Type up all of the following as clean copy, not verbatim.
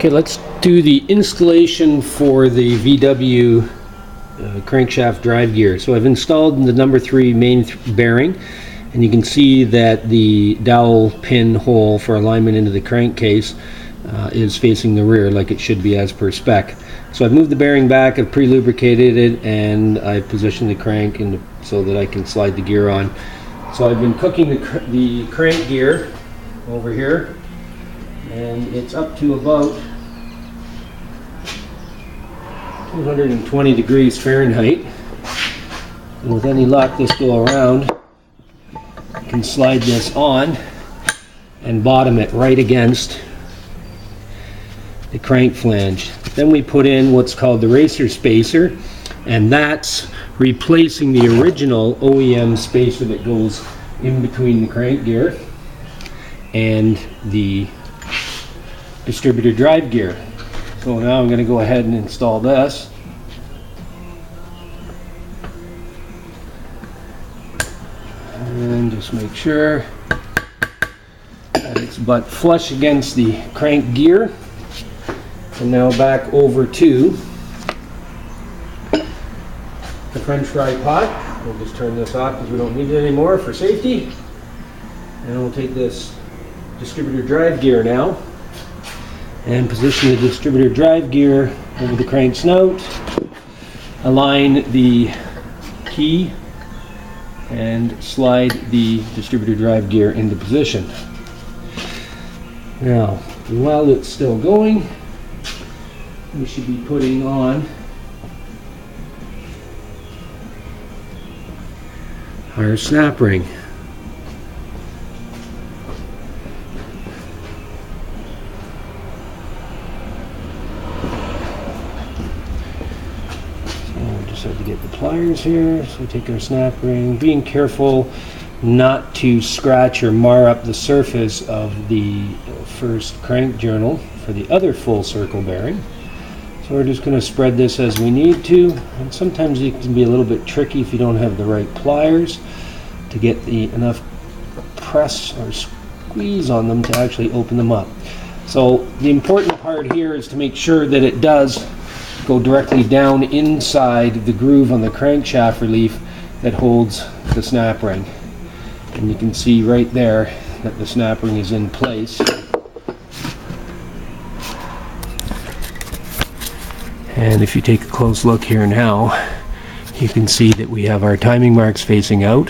Okay, let's do the installation for the VW crankshaft drive gear. So I've installed the number 3 main bearing, and you can see that the dowel pin hole for alignment into the crankcase is facing the rear like it should be as per spec. So I've moved the bearing back, I've pre-lubricated it, and I've positioned the crank so that I can slide the gear on. So I've been cooking the crank gear over here, and it's up to about 220 degrees Fahrenheit. And with any luck, this go around, I can slide this on and bottom it right against the crank flange. Then we put in what's called the racer spacer, and that's replacing the original OEM spacer that goes in between the crank gear and the distributor drive gear. So now I'm going to go ahead and install this. And just make sure that it's butt flush against the crank gear. And now back over to the French fry pot. We'll just turn this off because we don't need it anymore for safety. And we'll take this distributor drive gear now and position the distributor drive gear over the crank snout. Align the key and slide the distributor drive gear into position. Now, while it's still going, we should be putting on our snap ring. To get the pliers here, so we take our snap ring, being careful not to scratch or mar up the surface of the first crank journal for the other full circle bearing. So we're just going to spread this as we need to, and sometimes it can be a little bit tricky if you don't have the right pliers to get enough press or squeeze on them to actually open them up. So the important part here is to make sure that it does go directly down inside the groove on the crankshaft relief that holds the snap ring. And you can see right there that the snap ring is in place. And if you take a close look here now, you can see that we have our timing marks facing out,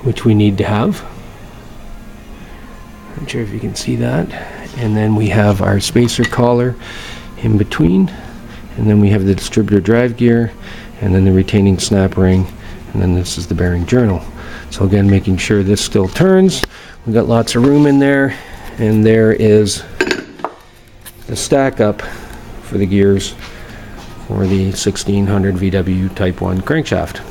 which we need to have. Not sure if you can see that. And then we have our spacer collar in between. And then we have the distributor drive gear, and then the retaining snap ring, and then this is the bearing journal. So again, making sure this still turns. We've got lots of room in there, and there is the stack up for the gears for the 1600 VW Type 1 crankshaft.